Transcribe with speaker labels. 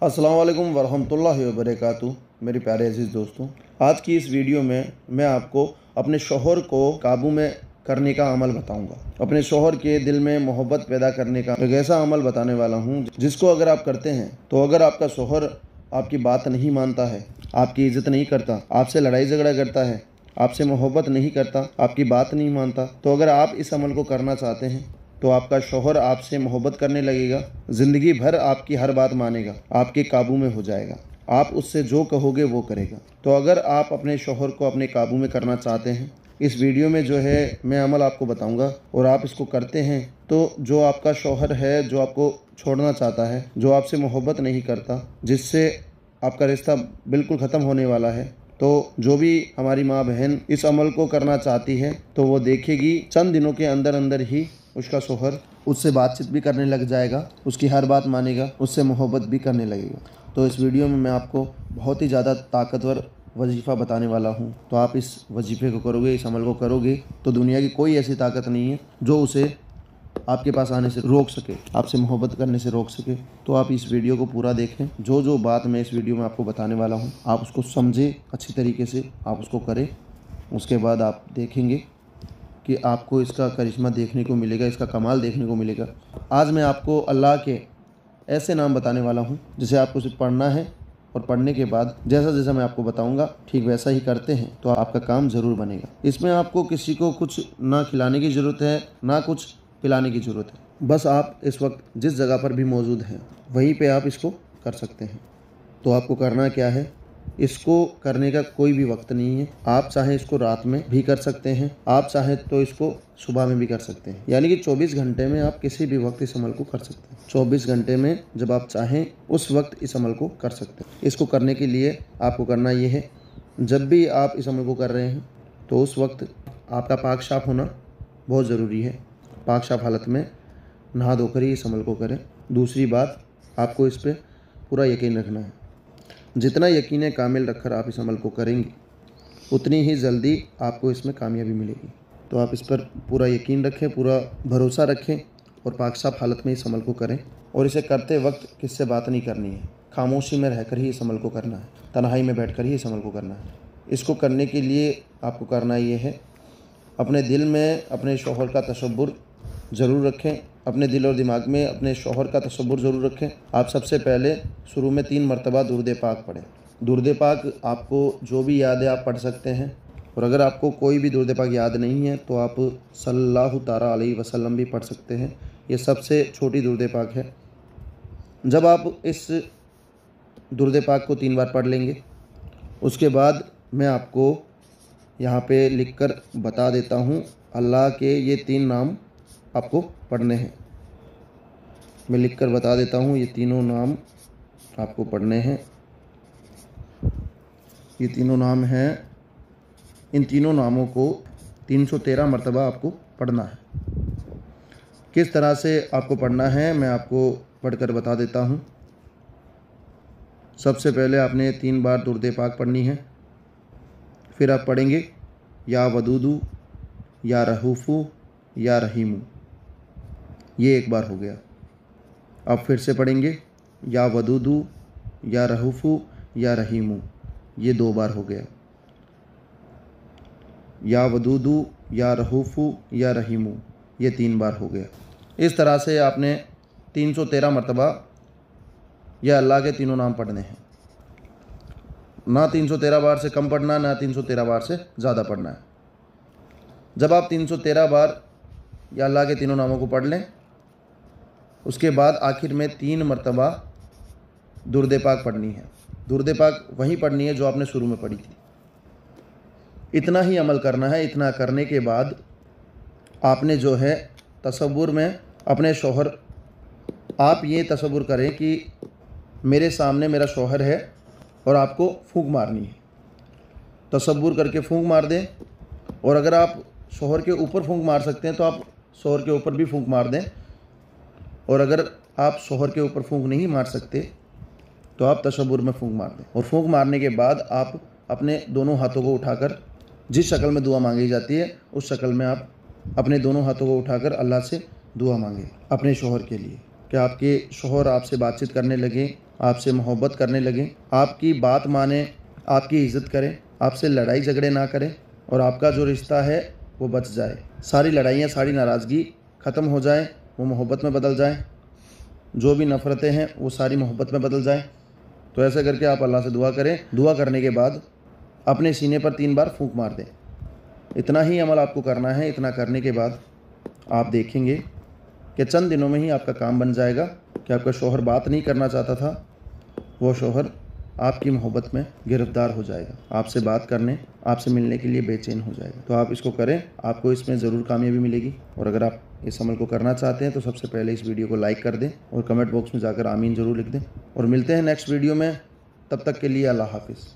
Speaker 1: अस्सलाम वालेकुम वरहमतुल्लाहि वबरकातुहू। मेरे प्यारे अजीज़ दोस्तों, आज की इस वीडियो में मैं आपको अपने शौहर को काबू में करने का अमल बताऊंगा। अपने शौहर के दिल में मोहब्बत पैदा करने का एक ऐसा अमल बताने वाला हूं जिसको अगर आप करते हैं तो अगर आपका शौहर आपकी बात नहीं मानता है, आपकी इज़्ज़त नहीं करता, आपसे लड़ाई झगड़ा करता है, आपसे मोहब्बत नहीं करता, आपकी बात नहीं मानता, तो अगर आप इस अमल को करना चाहते हैं तो आपका शौहर आपसे मोहब्बत करने लगेगा, ज़िंदगी भर आपकी हर बात मानेगा, आपके काबू में हो जाएगा, आप उससे जो कहोगे वो करेगा। तो अगर आप अपने शौहर को अपने काबू में करना चाहते हैं, इस वीडियो में जो है मैं अमल आपको बताऊंगा और आप इसको करते हैं तो जो आपका शौहर है, जो आपको छोड़ना चाहता है, जो आपसे मोहब्बत नहीं करता, जिससे आपका रिश्ता बिल्कुल ख़त्म होने वाला है, तो जो भी हमारी माँ बहन इस अमल को करना चाहती है तो वो देखेगी चंद दिनों के अंदर अंदर ही उसका शौहर उससे बातचीत भी करने लग जाएगा, उसकी हर बात मानेगा, उससे मोहब्बत भी करने लगेगा। तो इस वीडियो में मैं आपको बहुत ही ज़्यादा ताकतवर वजीफ़ा बताने वाला हूँ। तो आप इस वजीफ़े को करोगे, इस अमल को करोगे तो दुनिया की कोई ऐसी ताकत नहीं है जो उसे आपके पास आने से रोक सके, आपसे मोहब्बत करने से रोक सके। तो आप इस वीडियो को पूरा देखें। जो जो बात मैं इस वीडियो में आपको बताने वाला हूँ आप उसको समझें, अच्छी तरीके से आप उसको करें। उसके बाद आप देखेंगे कि आपको इसका करिश्मा देखने को मिलेगा, इसका कमाल देखने को मिलेगा। आज मैं आपको अल्लाह के ऐसे नाम बताने वाला हूँ जिसे आपको सिर्फ पढ़ना है और पढ़ने के बाद जैसा जैसा मैं आपको बताऊंगा ठीक वैसा ही करते हैं तो आपका काम ज़रूर बनेगा। इसमें आपको किसी को कुछ ना खिलाने की ज़रूरत है, ना कुछ पिलाने की ज़रूरत है। बस आप इस वक्त जिस जगह पर भी मौजूद हैं वहीं पे आप इसको कर सकते हैं। तो आपको करना क्या है, इसको करने का कोई भी वक्त नहीं है। आप चाहे इसको रात में भी कर सकते हैं, आप चाहे तो इसको सुबह में भी कर सकते हैं। यानी कि 24 घंटे में आप किसी भी वक्त इस अमल को कर सकते हैं। 24 घंटे में जब आप चाहें उस वक्त इस अमल को कर सकते हैं। इसको करने के लिए आपको करना ये है, जब भी आप इस अमल को कर रहे हैं तो उस वक्त आपका पाक साफ होना बहुत ज़रूरी है। पाक साफ हालत में नहा धोकर ही इस अमल को करें। दूसरी बात, आपको इस पर पूरा यकीन रखना है। जितना यकीन कामिल रखकर आप इस अमल को करेंगे उतनी ही जल्दी आपको इसमें कामयाबी मिलेगी। तो आप इस पर पूरा यकीन रखें, पूरा भरोसा रखें और पाक साफ हालत में इस अमल को करें। और इसे करते वक्त किससे बात नहीं करनी है, खामोशी में रहकर ही इस अमल को करना है, तन्हाई में बैठकर ही इस अमल को करना है। इसको करने के लिए आपको करना ये है, अपने दिल में अपने शौहर का तसव्वुर ज़रूर रखें, अपने दिल और दिमाग में अपने शौहर का तसव्वुर ज़रूर रखें। आप सबसे पहले शुरू में 3 मरतबा दुरूद पाक पढ़ें। दुरूद पाक आपको जो भी याद है आप पढ़ सकते हैं, और अगर आपको कोई भी दुरूद पाक याद नहीं है तो आप सल्लल्लाहु ताला अलैहि वसल्लम भी पढ़ सकते हैं। ये सबसे छोटी दुरूद पाक है। जब आप इस दुरूद पाक को 3 बार पढ़ लेंगे उसके बाद मैं आपको यहाँ पे लिखकर बता देता हूँ, अल्लाह के ये 3 नाम आपको पढ़ने हैं। मैं लिखकर बता देता हूँ, ये तीनों नाम आपको पढ़ने हैं। ये तीनों नाम हैं, इन तीनों नामों को 313 मरतबा आपको पढ़ना है। किस तरह से आपको पढ़ना है मैं आपको पढ़कर बता देता हूँ। सबसे पहले आपने 3 बार दुरूद पाक पढ़नी है। फिर आप पढ़ेंगे या वदूदू, या रहूफ़ू, या रहीमू। ये 1 बार हो गया। अब फिर से पढ़ेंगे या वदूदू, या रहूफ़ू, या रहीमू। ये 2 बार हो गया। या वदूदू, या रहूफ़ू, या रहीमू। ये 3 बार हो गया। इस तरह से आपने 313 मरतबा यह अल्लाह के तीनों नाम पढ़ने हैं। ना 313 बार से कम पढ़ना, ना 313 बार से ज़्यादा पढ़ना है। जब आप 313 बार या अल्लाह के तीनों नामों को पढ़ लें उसके बाद आखिर में 3 मरतबा दुरूद पाक पढ़नी है। दुरूद पाक वहीं पढ़नी है जो आपने शुरू में पढ़ी थी। इतना ही अमल करना है। इतना करने के बाद आपने जो है तसव्वुर में अपने शौहर, आप ये तसव्वुर करें कि मेरे सामने मेरा शौहर है और आपको फूंक मारनी है। तसव्वुर करके फूंक मार दें, और अगर आप शौहर के ऊपर फूंक मार सकते हैं तो आप शौहर के ऊपर भी फूंक मार दें, और अगर आप शौहर के ऊपर फूंक नहीं मार सकते तो आप तसव्वुर में फूंक मार दें। और फूंक मारने के बाद आप अपने दोनों हाथों को उठाकर, जिस शक्ल में दुआ मांगी जाती है उस शक्ल में आप अपने दोनों हाथों को उठाकर अल्लाह से दुआ मांगे अपने शौहर के लिए, कि आपके शौहर आपसे बातचीत करने लगें, आपसे मोहब्बत करने लगें, आपकी बात माने, आपकी इज़्ज़त करें, आपसे लड़ाई झगड़े ना करें और आपका जो रिश्ता है वो बच जाए। सारी लड़ाइयाँ, सारी नाराज़गी ख़त्म हो जाए, वो मोहब्बत में बदल जाए। जो भी नफ़रतें हैं वो सारी मोहब्बत में बदल जाए। तो ऐसे करके आप अल्लाह से दुआ करें। दुआ करने के बाद अपने सीने पर 3 बार फूंक मार दें। इतना ही अमल आपको करना है। इतना करने के बाद आप देखेंगे कि चंद दिनों में ही आपका काम बन जाएगा कि आपका शौहर बात नहीं करना चाहता था, वो शौहर आपकी मोहब्बत में गिरफ्तार हो जाएगा, आपसे बात करने, आपसे मिलने के लिए बेचैन हो जाएगा। तो आप इसको करें, आपको इसमें ज़रूर कामयाबी मिलेगी। और अगर आप इस अमल को करना चाहते हैं तो सबसे पहले इस वीडियो को लाइक कर दें और कमेंट बॉक्स में जाकर आमीन ज़रूर लिख दें। और मिलते हैं नेक्स्ट वीडियो में, तब तक के लिए अल्लाह हाफिज़।